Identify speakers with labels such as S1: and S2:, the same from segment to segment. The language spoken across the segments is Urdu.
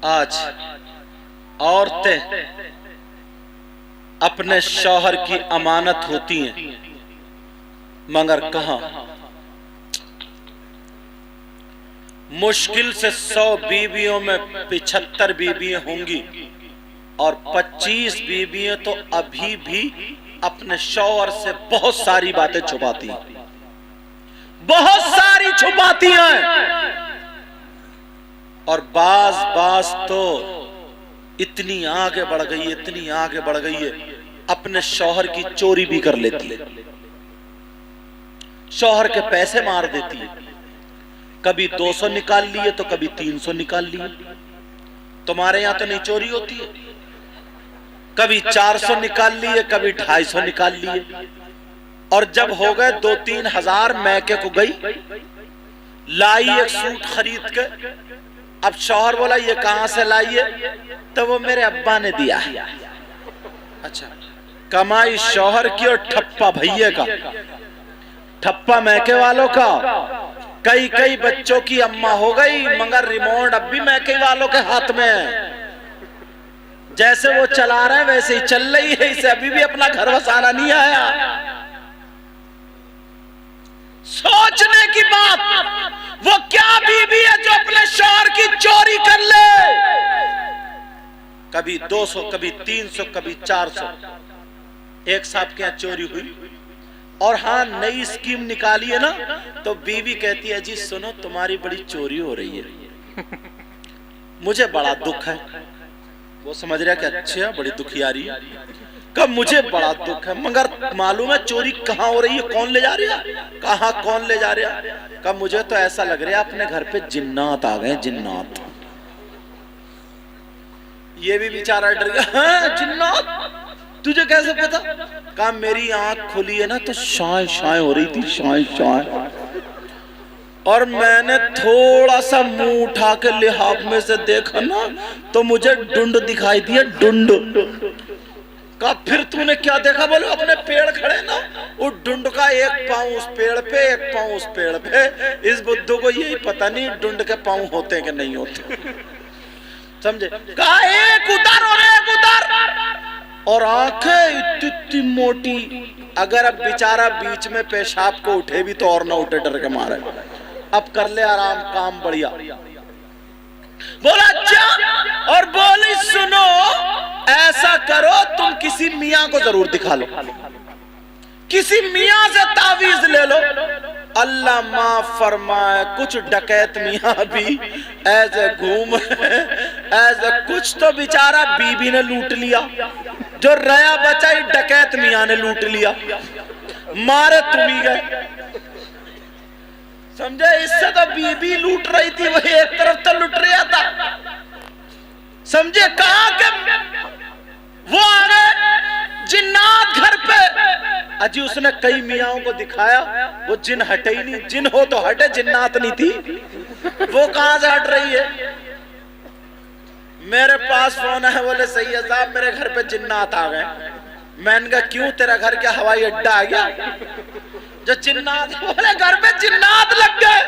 S1: آج عورتیں اپنے شوہر کی امانت ہوتی ہیں، مگر کہاں؟ مشکل سے 100 بیویوں میں 75 بیویاں ہوں گی اور 25 بیویاں تو ابھی بھی اپنے شوہر سے بہت ساری باتیں چھپاتی ہیں، بہت ساری چھپاتی ہیں، اور بعض تو اتنی آگے بڑھ گئی ہے، اتنی آگے بڑھ گئی ہے، اپنے شوہر کی چوری بھی کر لیتی ہے، شوہر کے پیسے مار دیتی ہے، کبھی 200 نکال لیے تو کبھی 300 نکال لیے۔ تمہارے یہاں تو نہیں چوری ہوتی ہے؟ کبھی 400 نکال لیے، کبھی 250 نکال لیے، اور جب ہو گئے 2-3 ہزار میکے کو گئی، لائی ایک سوٹ خرید کے، اب شوہر بولا یہ کہاں سے لائیے؟ تو وہ میرے ابا نے دیا ہے۔ اچھا، کمائی شوہر کی اور ٹھپا بھئیے کا، ٹھپا میکے والوں کا۔ کئی بچوں کی اماں ہو گئی مگر ریموٹ اب بھی میکے والوں کے ہاتھ میں ہے، جیسے وہ چلا رہے ہیں ویسے ہی چل رہی ہے، اسے ابھی بھی اپنا گھر وسانا نہیں آیا۔ سوچنے کی بات، وہ کیا بیوی ہے جو اپنے شوہر کی چوری کر لے؟ کبھی 200، کبھی 300، کبھی 400۔ ایک صاحب کے یہاں چوری ہوئی، اور ہاں نئی اسکیم نکالی ہے نا، تو بیوی کہتی ہے جی سنو تمہاری بڑی چوری ہو رہی ہے، مجھے بڑا دکھ ہے۔ وہ سمجھ رہا کہ اچھا بڑی دکھی آ رہی ہے، کہ مجھے بڑا دکھ ہے، مگر معلوم ہے چوری کہاں ہو رہی ہے، کون لے جا رہا ہے؟ کہاں کون لے جا رہا ہے؟ کہ مجھے تو ایسا لگ رہا ہے اپنے گھر پہ جنات آ گئے، جنات۔ یہ بھی بیچارہ ڈر گیا، ہاں جنات؟ تجھے کیسے پتا؟ کہا میری آنکھ کھلی ہے نا تو شائیں شائیں ہو رہی تھی، شائیں شائیں، اور میں نے تھوڑا سا منہ اٹھا کے لحاف میں سے دیکھا نا تو مجھے ڈنڈ دکھائی دی ہے، ڈنڈ۔ کہا پھر تو نے کیا دیکھا؟ بولو اپنے پیڑ کھڑے نا، وہ ڈنڈ کا ایک پاؤں اس پیڑ پہ، ایک پاؤں اس پیڑ پہ۔ اس بدھو کو یہی پتہ نہیں ڈنڈ کے پاؤں ہوتے کہ نہیں ہوتے، سمجھے؟ کہا ایک ادھر اور ایک ادھر، اور آنکھیں اتنی موٹی، اگر اب بیچارہ بیچ میں پیشاب کو اٹھے بھی تو اور نہ اٹھے ڈر کے مارے، اب کر لے آرام، کام بڑھیا۔ بولا اچھا، اور بولی سنو ایسا کرو تم کسی میاں کو ضرور دکھا لو، کسی میاں سے تعویذ لے لو۔ اللہ معاف فرمائے کچھ ڈکیت میاں بھی ایسے گھوم ایسے، کچھ تو بیچارہ بی بی نے لوٹ لیا، جو ریا بچا ہی ڈکیت میاں نے لوٹ لیا، مارے تم ہی گئے، سمجھے؟ اس سے تو بی بی لوٹ رہی تھی، وہی ایک طرف تو لوٹ رہا تھا، سمجھے؟ کہاں کہ وہ آگئے جنات گھر پہ۔ اجی اس نے کئی میاں کو دکھایا، وہ جن ہٹے ہی نہیں، جن ہو تو ہٹے، جنات نہیں تھی، وہ کہاں سے ہٹ رہی ہے؟ میرے پاس فون ہے، بولے سید صاحب میرے گھر پہ جنات آ گئے۔ میں نے کہا کیوں، تیرا گھر کیا ہوائی اڈا آ گیا جو جنات؟ بولے گھر پہ جنات لگ گئے۔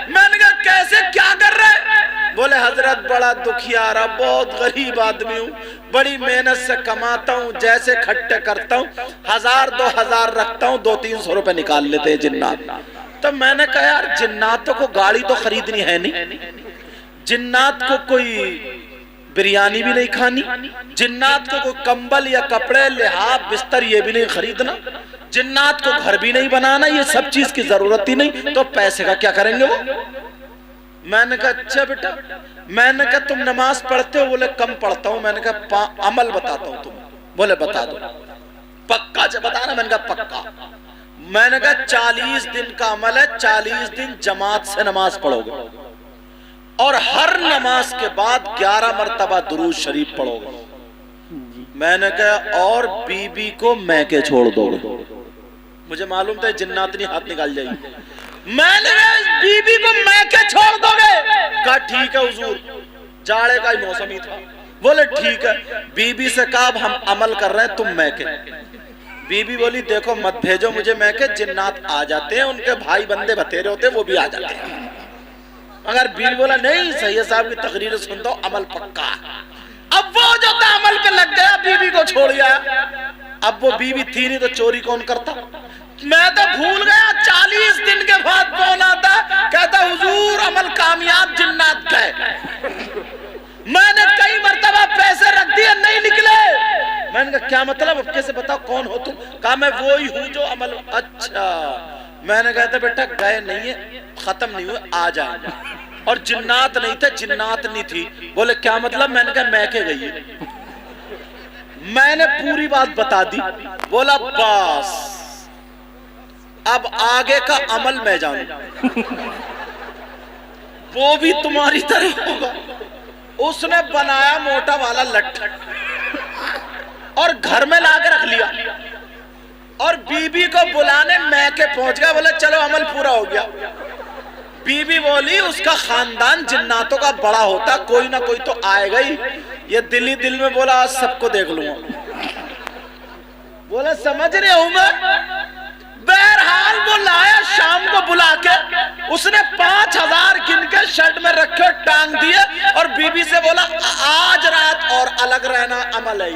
S1: میں نے کہا کیسے، کیا کر رہے؟ بولے حضرت بڑا دکھیارا، بہت غریب آدمی ہوں، بڑی محنت سے کماتا ہوں، جیسے کھٹے کرتا ہوں، 1000-2000 رکھتا ہوں، 200-300 روپے نکال لیتے ہیں جنات۔ تو میں نے کہا یار جناتوں کو گاڑی تو خریدنی ہے نہیں، جنات کو کوئی بریانی بھی نہیں کھانی، جنات کو کوئی کمبل یا کپڑے لحاف بستر یہ بھی نہیں خریدنا، جنات کو گھر بھی نہیں بنانا، یہ سب چیز کی ضرورت ہی نہیں، تو پیسے کا کیا کریں گے وہ؟ میں نے کہا اچھا بیٹا، میں نے کہا تم نماز پڑھتے ہو؟ بولے کم پڑھتا ہوں۔ میں نے کہا عمل بتاتا ہوں تمہیں۔ بولے بتا دو۔ پکا بتانا؟ میں نے کہا پکا۔ میں نے کہا 40 دن کا عمل ہے، 40 دن جماعت سے نماز پڑھو گے، اور ہر نماز کے بعد 11 مرتبہ درود شریف پڑھو گے۔ میں نے کہا اور بی بی کو میکے چھوڑ دو گے۔ مجھے معلوم تھا جنات نہیں ہاتھ نکال جائے گی۔ میں نے کہا بی بی کو میکے چھوڑ دو گے؟ کہا ٹھیک ہے حضور، جاڑے کا ہی موسم ہی تھا۔ بولے ٹھیک ہے۔ بی بی سے کہا ہم عمل کر رہے ہیں، تم میکے۔ بی بی بولی دیکھو مت بھیجو مجھے میکے، جنات آ جاتے ہیں، ان کے بھائی بندے بتیرے ہوتے ہیں، وہ بھی آ جاتے ہیں۔ مگر بیوی بولا نہیں سید صاحب کی تقریر سنتا ہوں عمل پکا ہے۔ اب وہ جو تھا عمل پہ لگ گیا، بیوی کو چھوڑ گیا۔ اب وہ بیوی تھی نہیں تو چوری کون کرتا؟ میں تو بھول گیا 40 دن کے بعد کون آتا کہتا حضور عمل کامیاب جنات گئے۔ میں نے کئی مرتبہ پیسے رکھ دیے نہیں نکلے۔ میں نے کہا کیا مطلب؟ اب کیسے بتاؤ کون ہو تم؟ کہا میں وہی ہوں جو عمل۔ اچھا میں نے کہا تھا بیٹا گئے نہیں ہے، ختم نہیں ہوئے، آ جائیں گے۔ اور جنات نہیں تھے، جنات نہیں تھی۔ بولے کیا مطلب؟ میں نے کہا میں کے گئی ہے۔ میں نے پوری بات بتا دی۔ بولا بس اب آگے کا عمل میں جانوں، وہ بھی تمہاری طرح ہوگا۔ اس نے بنایا موٹا والا لٹ اور گھر میں لا کے رکھ لیا، اور بی بی کو بلانے میں کے پہنچ گیا۔ بولے چلو عمل پورا ہو گیا۔ بی بی بولی اس کا خاندان جناتوں کا بڑا ہوتا، کوئی نہ کوئی تو آئے گا ہی۔ یہ دل ہی دل میں بولا آج سب کو دیکھ لوں گا۔ بولا سمجھ رہے ہوں میں؟ بہرحال وہ لایا شام کو بلا کے، اس نے 5000 گن کے شرٹ میں رکھے ٹانگ دیے، اور بی بی سے بولا آج رات اور الگ رہنا عمل ہے۔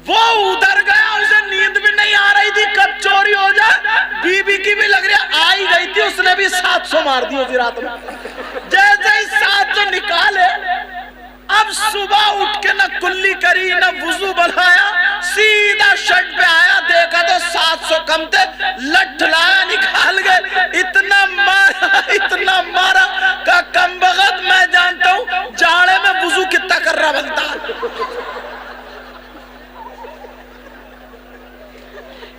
S1: وہ ادھر گیا، اسے نیند بھی نہیں آ رہی تھی کب چوری ہو جائے۔ بی بی کی بھی لگ رہی آئی گئی تھی، اس نے بھی 700 مار دی اسی رات میں۔ جیسے ہی 700 نکالے، اب صبح اٹھ کے نہ کلی کری نہ وضو بنایا، سیدھا شرٹ پہ آیا، دیکھا تو 700 کم تھے، لٹ لایا نکال گئے۔ اتنا مارا کہ کم بغت میں جانتا ہوں جاڑے میں وضو کتنا کر رہا بنتا۔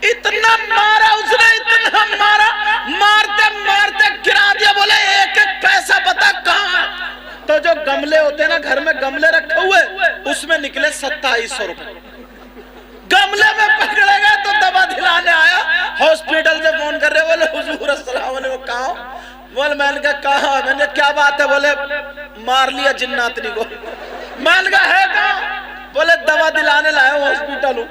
S1: اتنا مارا اس نے، اتنا مارا، مارتے مارتے گرا دیا۔ بولے ایک ایک پیسہ پتا کہاں؟ تو جو گملے ہوتے ہیں نا گھر میں، گملے رکھے ہوئے، اس میں نکلے 2700 روپے۔ گملے میں پکڑے گئے تو دوا دلانے آیا، ہاسپٹل سے فون کر رہے، بولے حضور السلام علیکم کہاں؟ بولے میں نے کہا کہاں؟ میں نے کیا بات ہے؟ بولے مار لیا جناتنی کو۔ میں نے کہا ہے کہاں؟ بولے دوا دلانے لائے ہوں ہاسپٹل ہوں۔